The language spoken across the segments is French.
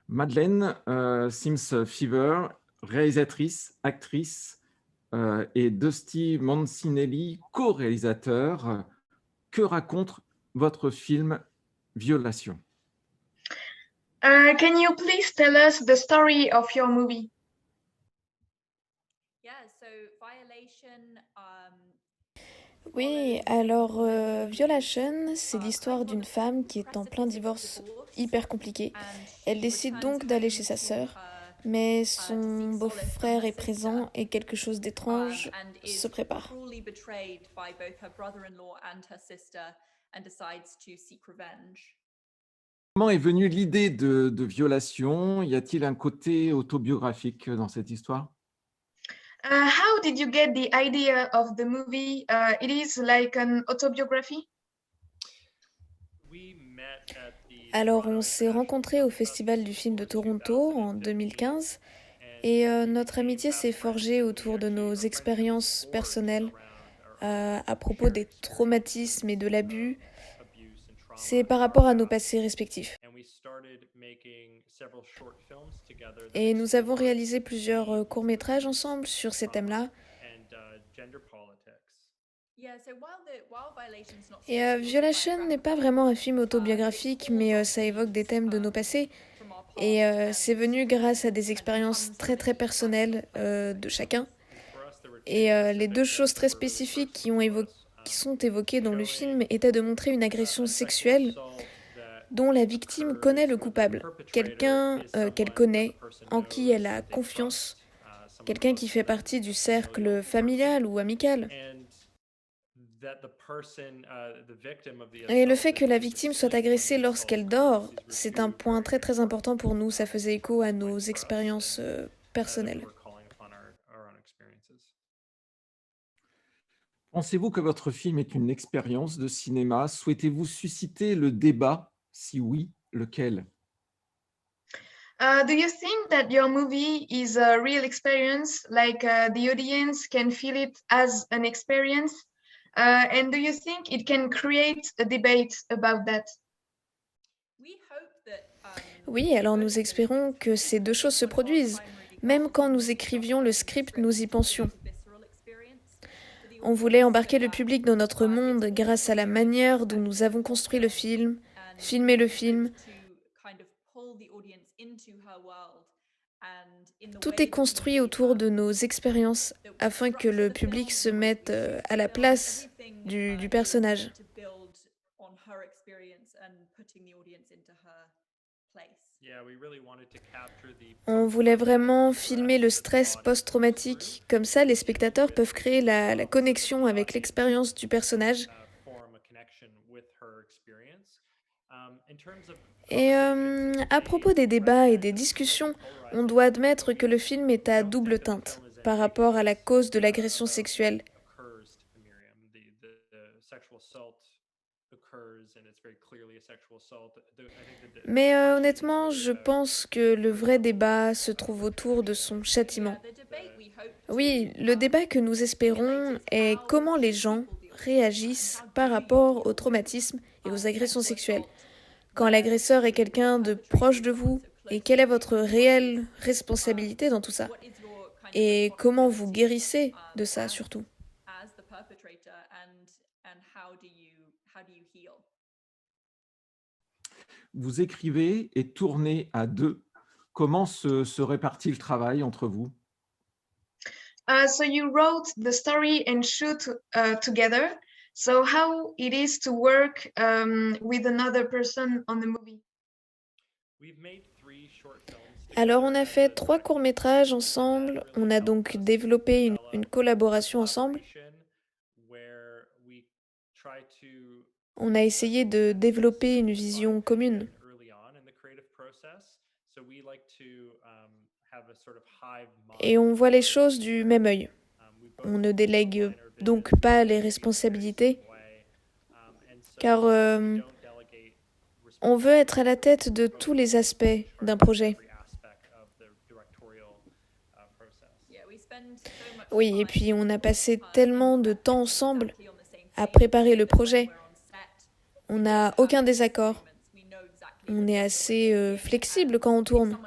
Madeleine Sims Fever, réalisatrice, actrice, et Dusty Mancinelli, co-réalisateur. Que raconte votre film Violation? Can you please tell us the story of your movie? Oui, alors Violation, c'est l'histoire d'une femme qui est en plein divorce hyper compliqué. Elle décide donc d'aller chez sa sœur, mais son beau-frère est présent et quelque chose d'étrange se prépare. Comment est venue l'idée de Violation? Y a-t-il un côté autobiographique dans cette histoire? How did you get the idea of the movie? It is like an autobiography? Alors on s'est rencontrés au Festival du film de Toronto en 2015 et notre amitié s'est forgée autour de nos expériences personnelles à propos des traumatismes et de l'abus. C'est par rapport à nos passés respectifs. Et nous avons réalisé plusieurs courts-métrages ensemble sur ces thèmes-là. Et Violation n'est pas vraiment un film autobiographique, mais ça évoque des thèmes de nos passés. Et c'est venu grâce à des expériences très très personnelles de chacun. Et les deux choses très spécifiques qui sont évoquées dans le film étaient de montrer une agression sexuelle dont la victime connaît le coupable, quelqu'un qu'elle connaît, en qui elle a confiance, quelqu'un qui fait partie du cercle familial ou amical. Et le fait que la victime soit agressée lorsqu'elle dort, c'est un point très très important pour nous, ça faisait écho à nos expériences personnelles. Pensez-vous que votre film est une expérience de cinéma? Souhaitez-vous susciter le débat? Si oui, lequel? Do you think that your movie is a real experience, like the audience can feel it as an experience? And do you think it can create a debate about that? Oui, alors nous espérons que ces deux choses se produisent. Même quand nous écrivions le script, nous y pensions. On voulait embarquer le public dans notre monde grâce à la manière dont nous avons construit le film, filmé le film. Tout est construit autour de nos expériences afin que le public se mette à la place du personnage. On voulait vraiment filmer le stress post-traumatique, comme ça les spectateurs peuvent créer la connexion avec l'expérience du personnage. Et à propos des débats et des discussions, on doit admettre que le film est à double teinte par rapport à la cause de l'agression sexuelle. Mais honnêtement, je pense que le vrai débat se trouve autour de son châtiment. Oui, le débat que nous espérons est comment les gens réagissent par rapport au traumatisme et aux agressions sexuelles. Quand l'agresseur est quelqu'un de proche de vous, et quelle est votre réelle responsabilité dans tout ça? Et comment vous guérissez de ça surtout? Vous écrivez et tournez à deux. Comment se répartit le travail entre vous? So you wrote the story and shoot together. So how it is to work with another person on the movie? Alors on a fait 3 courts-métrages ensemble, on a donc développé une collaboration ensemble. On a essayé de développer une vision commune. Et on voit les choses du même œil. On ne délègue donc pas les responsabilités, car on veut être à la tête de tous les aspects d'un projet. Oui, et puis on a passé tellement de temps ensemble à préparer le projet. On n'a aucun désaccord. on est assez flexible quand on tourne.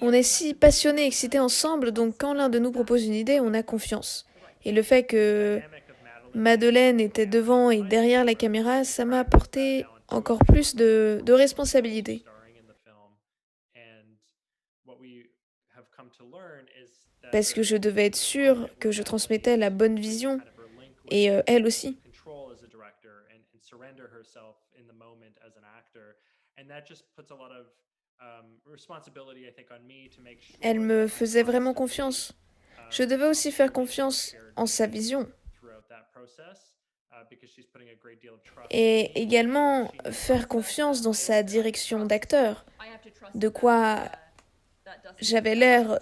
On est si passionnés, excités ensemble, donc quand l'un de nous propose une idée, on a confiance. Et le fait que Madeleine était devant et derrière la caméra, ça m'a apporté encore plus de responsabilité. Parce que je devais être sûre que je transmettais la bonne vision, et elle aussi. Elle me faisait vraiment confiance. Je devais aussi faire confiance en sa vision. Et également faire confiance dans sa direction d'acteur, de quoi j'avais l'air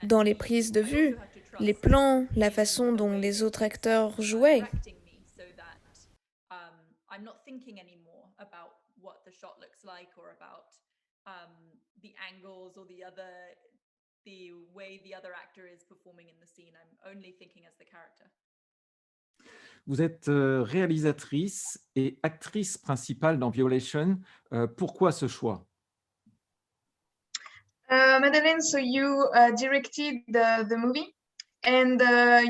dans les prises de vue, les plans, la façon dont les autres acteurs jouaient. Vous êtes réalisatrice et actrice principale dans Violation. Pourquoi ce choix? Madeleine, so you directed the movie, and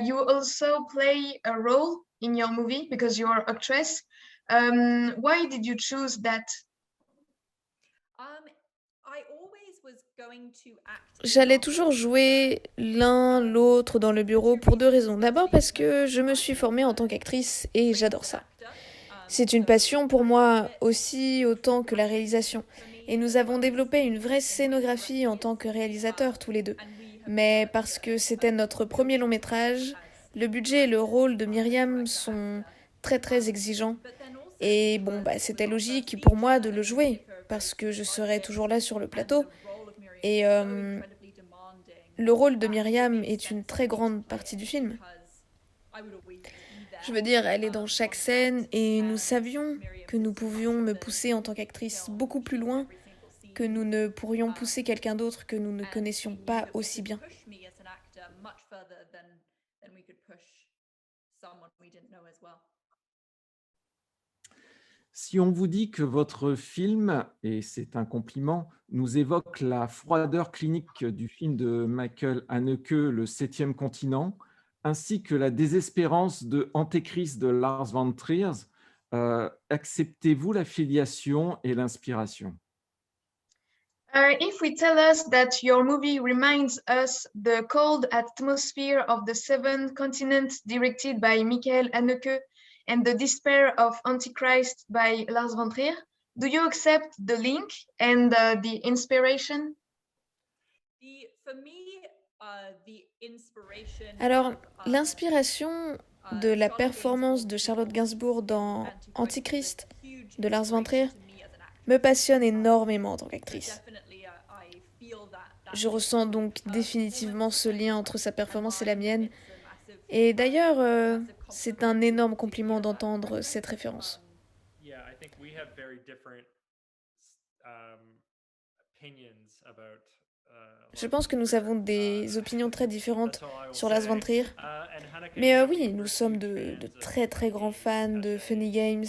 you also play a role in your movie because you're an actress. Why did you choose that? J'allais toujours jouer l'un, l'autre dans le bureau pour deux raisons. D'abord parce que je me suis formée en tant qu'actrice et j'adore ça. C'est une passion pour moi aussi autant que la réalisation. Et nous avons développé une vraie scénographie en tant que réalisateurs tous les deux. Mais parce que c'était notre premier long métrage, le budget et le rôle de Myriam sont très très exigeants. Et bon, c'était logique pour moi de le jouer, parce que je serais toujours là sur le plateau. Et le rôle de Myriam est une très grande partie du film. Je veux dire, elle est dans chaque scène et nous savions que nous pouvions me pousser en tant qu'actrice beaucoup plus loin que nous ne pourrions pousser quelqu'un d'autre que nous ne connaissions pas aussi bien. Si on vous dit que votre film, et c'est un compliment, nous évoque la froideur clinique du film de Michael Haneke, Le Septième continent, ainsi que la désespérance de Antéchrist de Lars von Trier, acceptez-vous la filiation et l'inspiration? If we tell us that your movie reminds us the cold atmosphere of the seven continents directed by Michael Haneke and the despair of Antichrist by Lars von Trier, do you accept the link and the inspiration? Alors, l'inspiration de la performance de Charlotte Gainsbourg dans Antichrist de Lars von Trier me passionne énormément en tant qu'actrice. Je ressens donc définitivement ce lien entre sa performance et la mienne. Et d'ailleurs, c'est un énorme compliment d'entendre cette référence. Je pense que nous avons des opinions très différentes sur Lars von Trier. Mais oui, nous sommes de très très grands fans de Funny Games.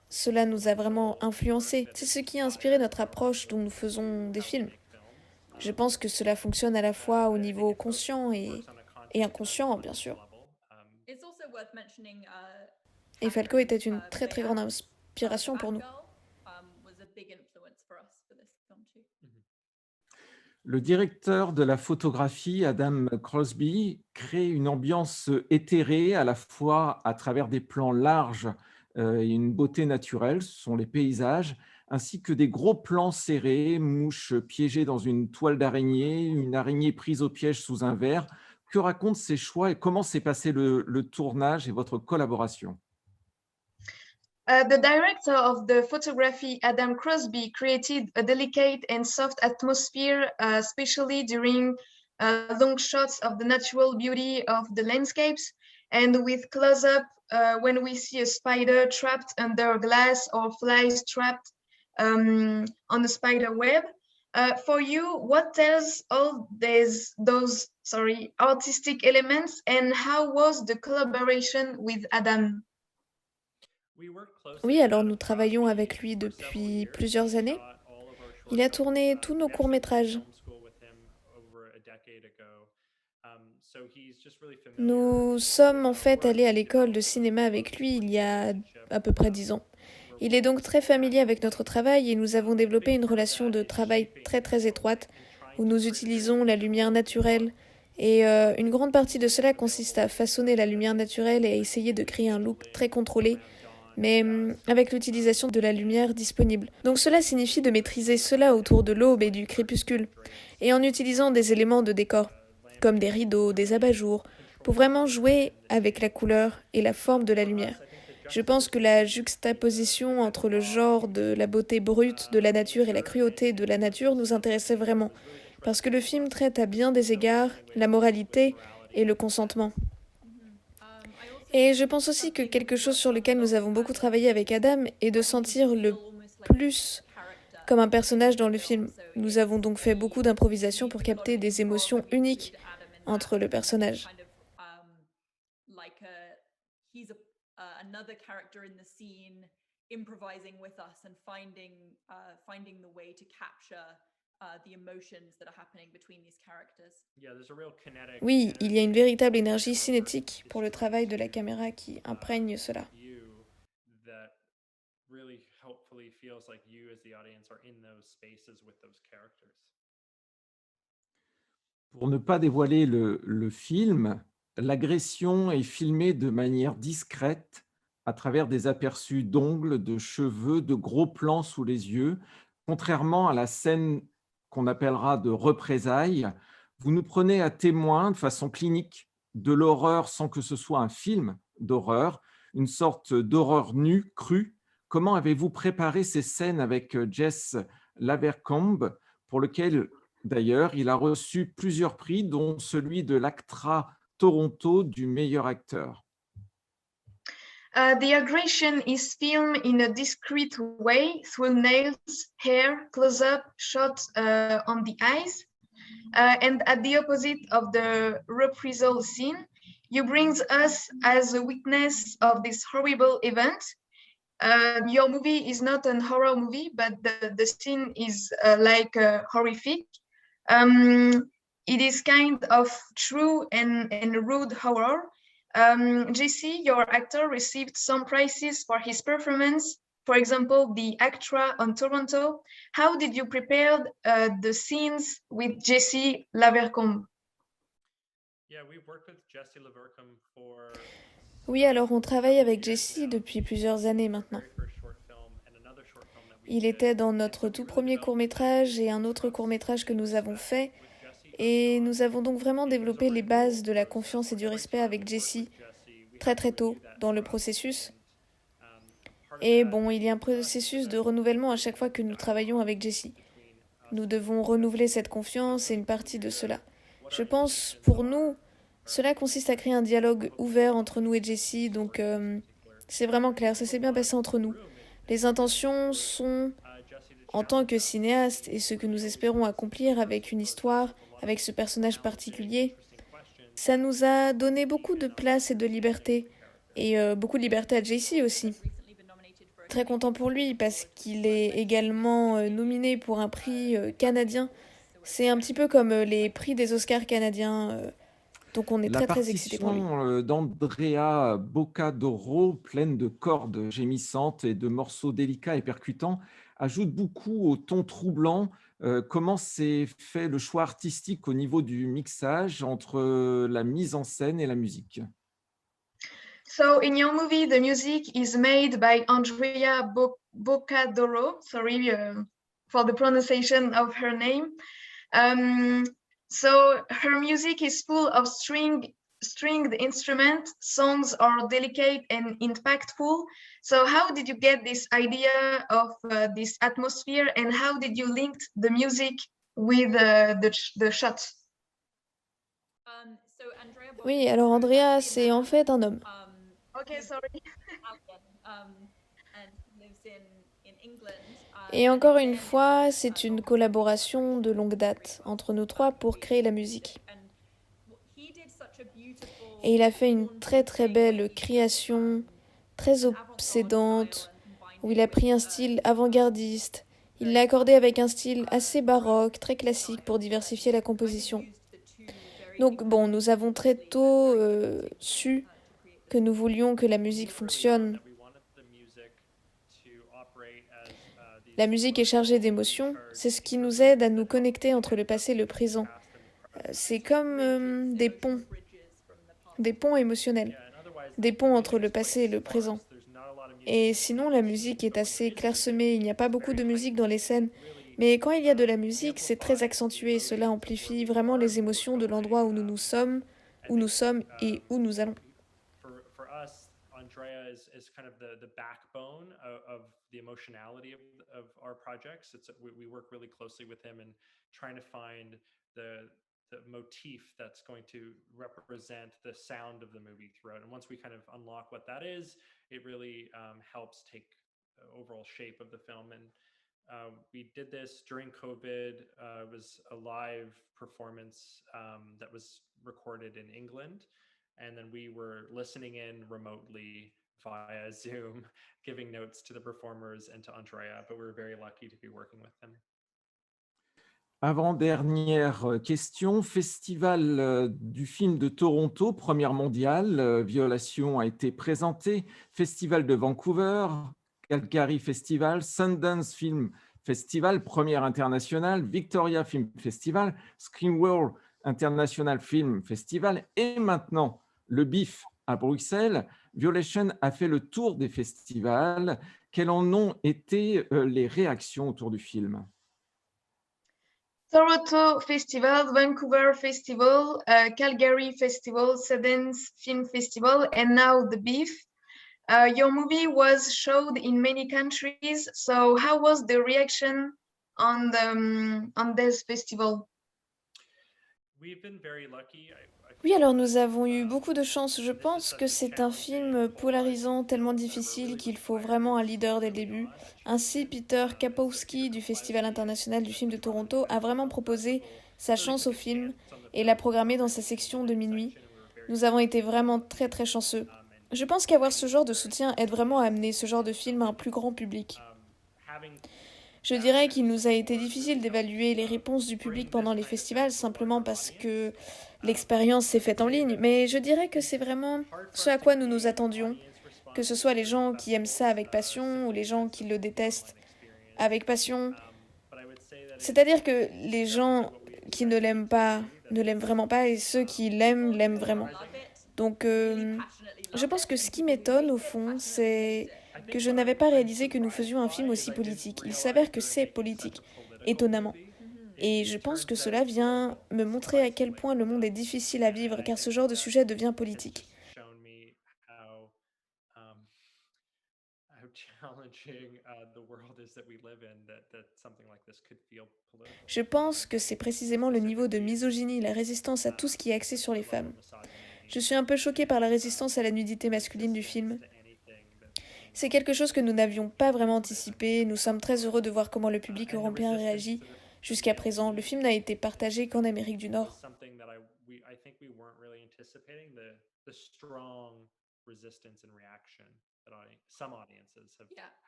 Cela nous a vraiment influencés. C'est ce qui a inspiré notre approche dont nous faisons des films. Je pense que cela fonctionne à la fois au niveau conscient et inconscient, bien sûr. Et Falco était une très très grande inspiration pour nous. Le directeur de la photographie, Adam Crosby, crée une ambiance éthérée à la fois à travers des plans larges et une beauté naturelle, ce sont les paysages, ainsi que des gros plans serrés, mouches piégées dans une toile d'araignée, une araignée prise au piège sous un verre. Que racontent ces choix et comment s'est passé le tournage et votre collaboration? The director of the photography, Adam Crosby, created a delicate and soft atmosphere, especially during long shots of the natural beauty of the landscapes, and with close-up when we see a spider trapped under glass or flies trapped on the spider web. For you, what tells all those artistic elements, and how was the collaboration with Adam? Oui, alors nous travaillons avec lui depuis plusieurs années. Il a tourné tous nos courts-métrages. Nous sommes en fait allés à l'école de cinéma avec lui il y a à peu près 10 ans. Il est donc très familier avec notre travail et nous avons développé une relation de travail très très étroite où nous utilisons la lumière naturelle et une grande partie de cela consiste à façonner la lumière naturelle et à essayer de créer un look très contrôlé mais avec l'utilisation de la lumière disponible. Donc cela signifie de maîtriser cela autour de l'aube et du crépuscule, et en utilisant des éléments de décor, comme des rideaux, des abat-jours, pour vraiment jouer avec la couleur et la forme de la lumière. Je pense que la juxtaposition entre le genre de la beauté brute de la nature et la cruauté de la nature nous intéressait vraiment, parce que le film traite à bien des égards la moralité et le consentement. Et je pense aussi que quelque chose sur lequel nous avons beaucoup travaillé avec Adam est de sentir le plus comme un personnage dans le film. Nous avons donc fait beaucoup d'improvisation pour capter des émotions uniques entre le personnage. Oui, il y a une véritable énergie cinétique pour le travail de la caméra qui imprègne cela. Pour ne pas dévoiler le film, l'agression est filmée de manière discrète à travers des aperçus d'ongles, de cheveux, de gros plans sous les yeux. Contrairement à la scène qu'on appellera de représailles, vous nous prenez à témoin de façon clinique de l'horreur sans que ce soit un film d'horreur, une sorte d'horreur nue, crue. Comment avez-vous préparé ces scènes avec Jess Lavercombe, pour lequel d'ailleurs, il a reçu plusieurs prix, dont celui de l'ACTRA Toronto du meilleur acteur. The aggression is filmed in a discreet way through nails, hair, close-up shots on the eyes. And at the opposite of the reprisal scene, you bring us as a witness of this horrible event. Your movie is not a horror movie, but the scene is horrific. It is kind of true and rude horror. JC, your actor, received some prizes for his performance. For example, the ACTRA on Toronto. How did you prepare the scenes with Jesse Lavercombe? Oui, alors on travaille avec Jesse depuis plusieurs années maintenant. Il était dans notre tout premier court-métrage et un autre court-métrage que nous avons fait. Et nous avons donc vraiment développé les bases de la confiance et du respect avec Jesse très très tôt dans le processus. Et bon, il y a un processus de renouvellement à chaque fois que nous travaillons avec Jesse. Nous devons renouveler cette confiance et une partie de cela. Je pense, pour nous, cela consiste à créer un dialogue ouvert entre nous et Jesse, donc c'est vraiment clair, ça s'est bien passé entre nous. Les intentions sont, en tant que cinéaste, et ce que nous espérons accomplir avec une histoire, avec ce personnage particulier, ça nous a donné beaucoup de place et de liberté, et beaucoup de liberté à Jesse aussi. Très content pour lui parce qu'il est également nominé pour un prix canadien. C'est un petit peu comme les prix des Oscars canadiens, donc on est La très très excité pour lui. partition d'Andrea Boccadoro, pleine de cordes gémissantes et de morceaux délicats et percutants, ajoute beaucoup au ton troublant. Comment s'est fait le choix artistique au niveau du mixage entre la mise en scène et la musique? So in your movie, the music is made by Andrea Boccadoro. Sorry for the pronunciation of her name. So her music is full of stringed instruments. Songs are delicate and impactful. So how did you get this idea of this atmosphere, and how did you link the music with the shots? Oui, alors Andrea, c'est en fait un homme. Okay, sorry. Et encore une fois, c'est une collaboration de longue date entre nous trois pour créer la musique. Et il a fait une très très belle création, très obsédante, où il a pris un style avant-gardiste. Il l'a accordé avec un style assez baroque, très classique pour diversifier la composition. Donc bon, nous avons très tôt su que nous voulions que la musique fonctionne. La musique est chargée d'émotions, c'est ce qui nous aide à nous connecter entre le passé et le présent. C'est comme des ponts émotionnels, des ponts entre le passé et le présent. Et sinon, la musique est assez clairsemée, il n'y a pas beaucoup de musique dans les scènes, mais quand il y a de la musique, c'est très accentué, cela amplifie vraiment les émotions de l'endroit où nous sommes et où nous allons. For us, Andrea is kind of the backbone of the emotionality of our projects. We work really closely with him and trying to find the motif that's going to represent the sound of the movie throughout. And once we kind of unlock what that is, it really helps take the overall shape of the film. And we did this during COVID. It was a live performance that was recorded in England. And then we were listening in remotely via Zoom, giving notes to the performers and to Andrea, but we were very lucky to be working with them. Avant-dernière question, Festival du film de Toronto, première mondiale, Violation a été présenté, Festival de Vancouver, Calgary Festival, Sundance Film Festival, première internationale, Victoria Film Festival, Screen World International Film Festival et maintenant le BIF à Bruxelles. Violation a fait le tour des festivals. Quelles en ont été les réactions autour du film ? Toronto Festival, Vancouver Festival, Calgary Festival, Sundance Film Festival, and now the BIF. Your movie was showed in many countries. So, how was the reaction on this festival? We've been very lucky. Oui, alors nous avons eu beaucoup de chance. Je pense que c'est un film polarisant, tellement difficile qu'il faut vraiment un leader dès le début. Ainsi, Peter Kapowski du Festival international du film de Toronto a vraiment proposé sa chance au film et l'a programmé dans sa section de minuit. Nous avons été vraiment très très chanceux. Je pense qu'avoir ce genre de soutien aide vraiment à amener ce genre de film à un plus grand public. Je dirais qu'il nous a été difficile d'évaluer les réponses du public pendant les festivals simplement parce que l'expérience s'est faite en ligne, mais je dirais que c'est vraiment ce à quoi nous nous attendions, que ce soit les gens qui aiment ça avec passion ou les gens qui le détestent avec passion. C'est-à-dire que les gens qui ne l'aiment pas ne l'aiment vraiment pas et ceux qui l'aiment l'aiment vraiment. Donc je pense que ce qui m'étonne au fond, c'est que je n'avais pas réalisé que nous faisions un film aussi politique. Il s'avère que c'est politique, étonnamment. Et je pense que cela vient me montrer à quel point le monde est difficile à vivre, car ce genre de sujet devient politique. Je pense que c'est précisément le niveau de misogynie, la résistance à tout ce qui est axé sur les femmes. Je suis un peu choquée par la résistance à la nudité masculine du film. C'est quelque chose que nous n'avions pas vraiment anticipé. Nous sommes très heureux de voir comment le public européen réagit. Jusqu'à présent, le film n'a été partagé qu'en Amérique du Nord.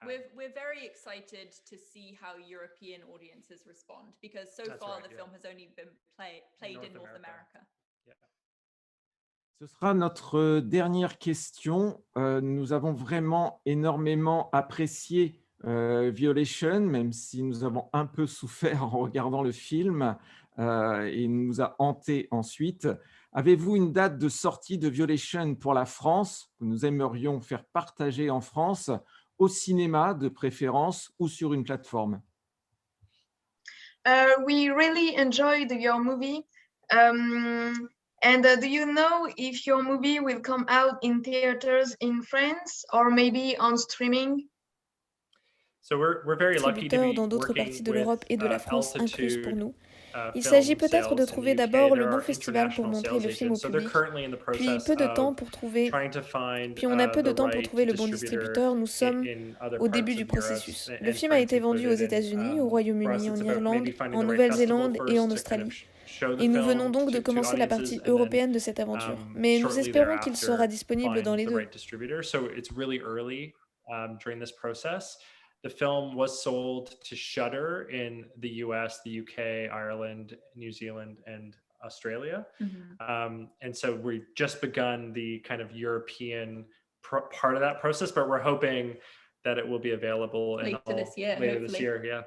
We're very excited to see how European audiences respond because so far the film has only been played in North America. Ce sera notre dernière question. Nous avons vraiment énormément apprécié Violation, même si nous avons un peu souffert en regardant le film et nous a hanté ensuite. Avez-vous une date de sortie de Violation pour la France que nous aimerions faire partager en France, au cinéma de préférence ou sur une plateforme? We really enjoyed your movie. And do you know if your movie will come out in theaters in France or maybe on streaming? So we're very lucky to Distributeurs be dans d'autres working parties de with l'Europe et de la France incluses pour Altitude nous. Il s'agit film peut-être de sales in trouver the UK. d'abord le There bon are festival pour international montrer le sales film au agents. So they're public, currently in the puis process peu de temps of pour trouver, trying to find puis on a peu de the temps pour right trouver le bon distributor distributeur. Nous sommes in other au parts début of du Europe processus. Le and film a trying été to put vendu aux it in. États-Unis, au For us, Royaume-Uni, en it's about maybe Irlande, finding en the right festival Nouvelle-Zélande et en first to kind of Australie. show the Et nous venons film donc de to commencer la audiences, partie and then européenne de cette aventure. Mais nous shortly espérons qu'il sera thereafter disponible dans find les the deux. right distributor. So it's really early during this process. The film was sold to Shudder in the US, the UK, Ireland, New Zealand, and Australia. And so we've just begun the kind of European part of that process, but we're hoping that it will be available later this year. later this year. Yeah.